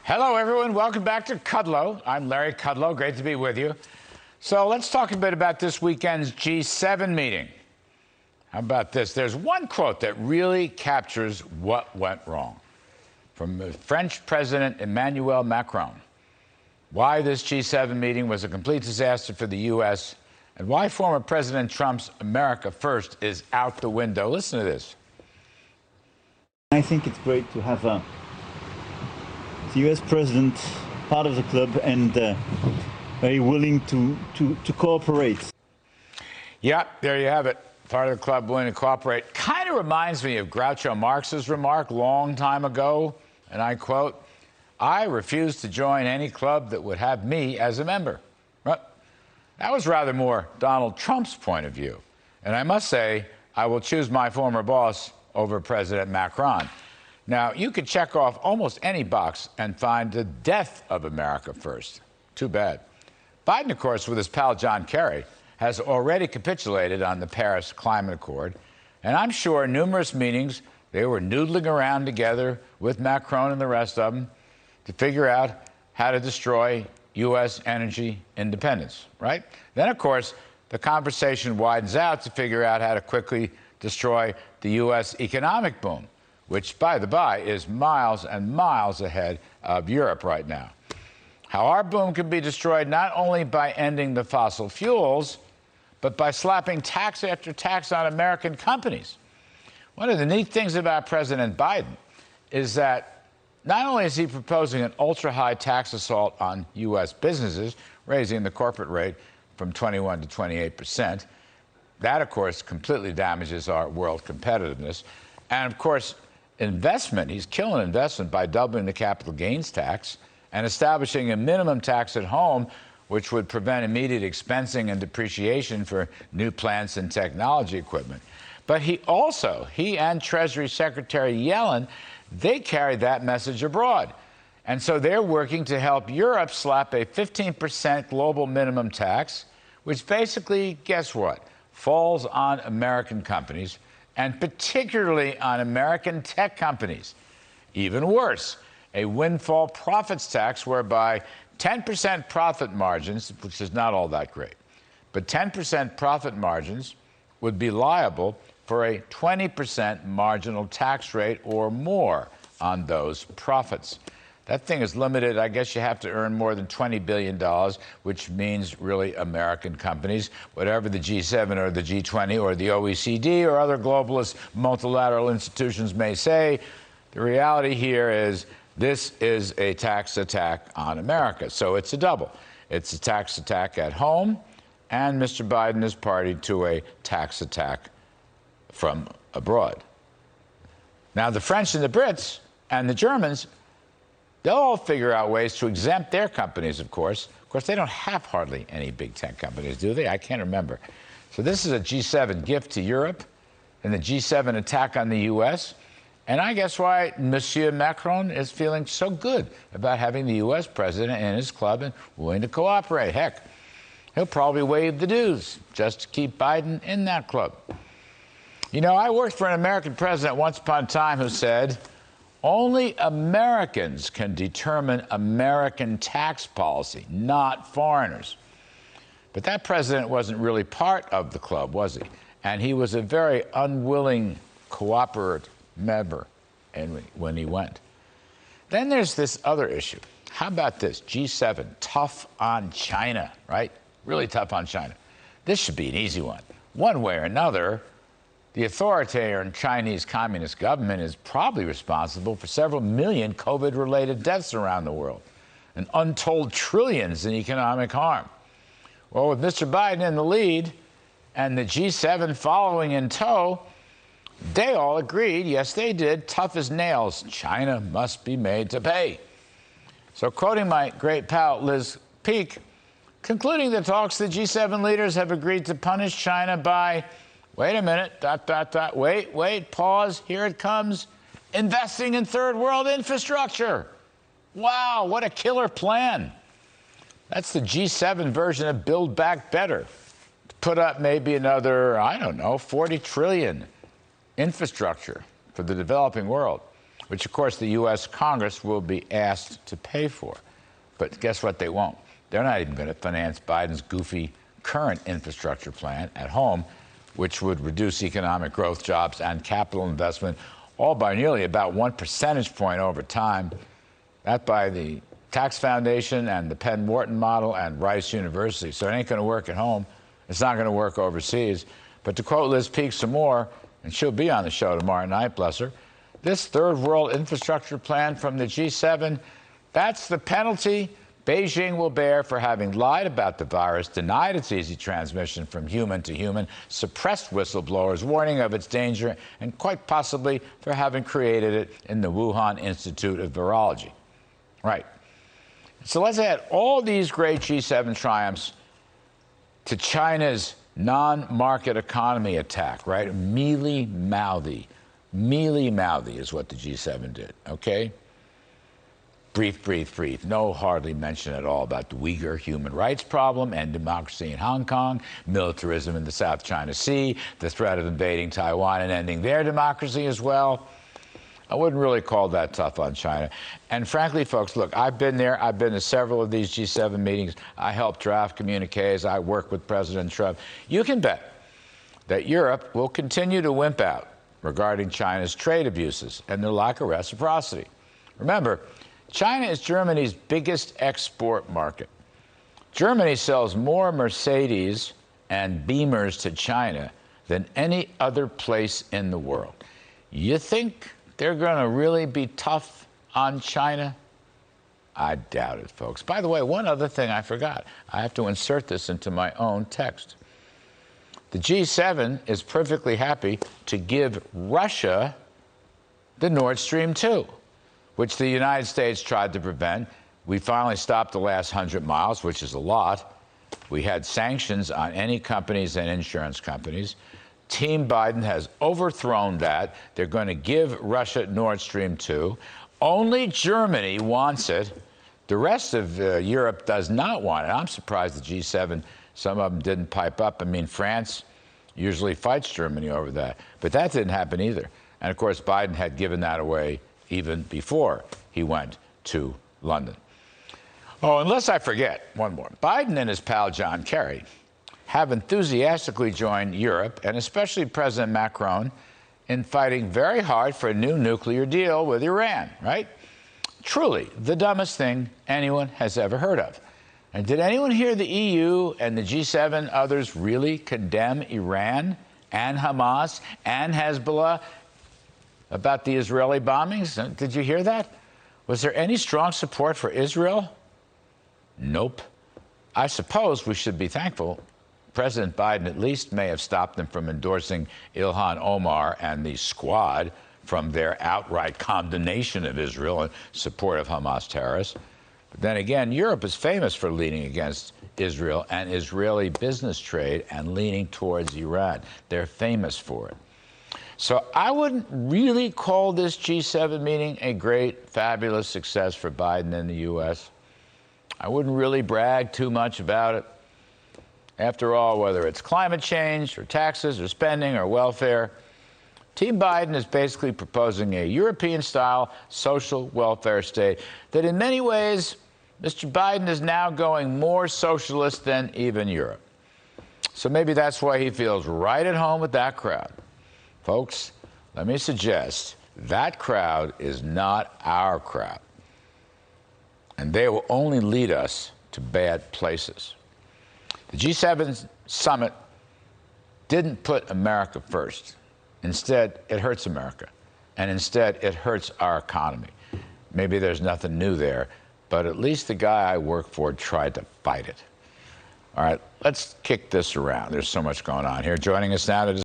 Hello, everyone. Welcome back to Kudlow. I'm Larry Kudlow. Great to be with you. So let's talk a bit about this weekend's G7 meeting. How about this? There's one quote that really captures what went wrong from the French President Emmanuel Macron. Why this G7 meeting was a complete disaster for the U.S. and why former President Trump's America First is out the window. Listen to this. I think it's great to have the U.S. president part of the club and very willing to cooperate. Yeah, there you have it. Part of the club willing to cooperate. Kind of reminds me of Groucho Marx's remark long time ago, and I quote, "I refuse to join any club that would have me as a member." Well, that was rather more Donald Trump's point of view. And I must say, I will choose my former boss over President Macron. Now, you could check off almost any box and find the death of America first. Too bad. Biden, of course, with his pal John Kerry, has already capitulated on the Paris Climate Accord. And I'm sure in numerous meetings, they were noodling around together with Macron and the rest of them to figure out how to destroy U.S. energy independence, right? Then, of course, the conversation widens out to figure out how to quickly destroy the U.S. economic boom, which, by the by, is miles and miles ahead of Europe right now. How our boom can be destroyed not only by ending the fossil fuels, but by slapping tax after tax on American companies. One of the neat things about President Biden is that not only is he proposing an ultra-high tax assault on U.S. businesses, raising the corporate rate from 21 to 28%, that, of course, completely damages our world competitiveness. And, of course, investment, he's killing investment by doubling the capital gains tax and establishing a minimum tax at home, which would prevent immediate expensing and depreciation for new plants and technology equipment. But he and Treasury Secretary Yellen, they carried that message abroad. And so they're working to help Europe slap a 15% global minimum tax, which basically, guess what, falls on American companies, and particularly on American tech companies. Even worse, a windfall profits tax whereby 10% profit margins, which is not all that great, but 10% profit margins would be liable for a 20% marginal tax rate or more on those profits. That thing is limited. I guess you have to earn more than $20 billion, which means really American companies, whatever the G7 or the G20 or the OECD or other globalist multilateral institutions may say. The reality here is this is a tax attack on America. So it's a double. It's a tax attack at home, and Mr. Biden is party to a tax attack from abroad. Now, the French and the Brits and the Germans, they'll all figure out ways to exempt their companies, of course. Of course, they don't have hardly any big tech companies, do they? I can't remember. So this is a G7 gift to Europe and the G7 attack on the U.S. And I guess why Monsieur Macron is feeling so good about having the U.S. president in his club and willing to cooperate. Heck, he'll probably waive the dues just to keep Biden in that club. You know, I worked for an American president once upon a time who said, only Americans can determine American tax policy, not foreigners. But that president wasn't really part of the club, was he? And he was a very unwilling cooperative member when he went. Then there's this other issue. How about this? G7, tough on China, right? Really tough on China. This should be an easy one. One way or another, the authoritarian Chinese Communist government is probably responsible for several million COVID-related deaths around the world and untold trillions in economic harm. Well, with Mr. Biden in the lead and the G7 following in tow, they all agreed, yes, they did, tough as nails, China must be made to pay. So quoting my great pal Liz Peek, concluding the talks, the G7 leaders have agreed to punish China by, wait a minute, wait, pause, here it comes, investing in third world infrastructure. Wow, what a killer plan. That's the G7 version of Build Back Better. To put up maybe another, I don't know, 40 trillion infrastructure for the developing world. which, of course, the U.S. Congress will be asked to pay for. But guess what? They won't. They're not even going to finance Biden's goofy current infrastructure plan at home, which would reduce economic growth, jobs, and capital investment, all by nearly about 1 percentage point over time. That by the Tax Foundation and the Penn Wharton model and Rice University. So it ain't going to work at home. It's not going to work overseas. But to quote Liz Peek some more, and she'll be on the show tomorrow night, bless her, this third world infrastructure plan from the G7, that's the penalty Beijing will bear for having lied about the virus, denied its easy transmission from human to human, suppressed whistleblowers, warning of its danger, and quite possibly for having created it in the Wuhan Institute of Virology. Right. So let's add all these great G7 triumphs to China's non-market economy attack, right? Mealy-mouthy is what the G7 did, okay? Brief. No hardly mention at all about the Uyghur human rights problem and democracy in Hong Kong, militarism in the South China Sea, the threat of invading Taiwan and ending their democracy as well. I wouldn't really call that tough on China. And frankly, folks, look, I've been there. I've been to several of these G7 meetings. I helped draft communiques. I work with President Trump. You can bet that Europe will continue to wimp out regarding China's trade abuses and their lack of reciprocity. Remember, China is Germany's biggest export market. Germany sells more Mercedes and Beamers to China than any other place in the world. You think they're going to really be tough on China? I doubt it, folks. By the way, one other thing I forgot. I have to insert this into my own text. The G7 is perfectly happy to give Russia the Nord Stream 2. Which the United States tried to prevent. We finally stopped the last 100 miles, which is a lot. We had sanctions on any companies and insurance companies. Team Biden has overthrown that. They're going to give Russia Nord Stream 2. Only Germany wants it. The rest of Europe does not want it. I'm surprised the G7, some of them didn't pipe up. I mean, France usually fights Germany over that. But that didn't happen either. And, of course, Biden had given that away even before he went to London. Oh, unless I forget, one more. Biden and his pal John Kerry have enthusiastically joined Europe, and especially President Macron, in fighting very hard for a new nuclear deal with Iran, right? Truly the dumbest thing anyone has ever heard of. And did anyone hear the EU and the G7 others really condemn Iran and Hamas and Hezbollah about the Israeli bombings? Did you hear that? Was there any strong support for Israel? Nope. I suppose we should be thankful President Biden at least may have stopped them from endorsing Ilhan Omar and the Squad from their outright condemnation of Israel and support of Hamas terrorists. But then again, Europe is famous for leaning against Israel and Israeli business trade and leaning towards Iran. They're famous for it. So I wouldn't really call this G7 meeting a great, fabulous success for Biden and the U.S. I wouldn't really brag too much about it. After all, whether it's climate change or taxes or spending or welfare, Team Biden is basically proposing a European-style social welfare state that in many ways, Mr. Biden is now going more socialist than even Europe. So maybe that's why he feels right at home with that crowd. Folks, let me suggest that crowd is not our crowd. And they will only lead us to bad places. The G7 summit didn't put America first. Instead, it hurts America. And instead, it hurts our economy. Maybe there's nothing new there, but at least the guy I work for tried to fight it. All right, let's kick this around. There's so much going on here. Joining us now to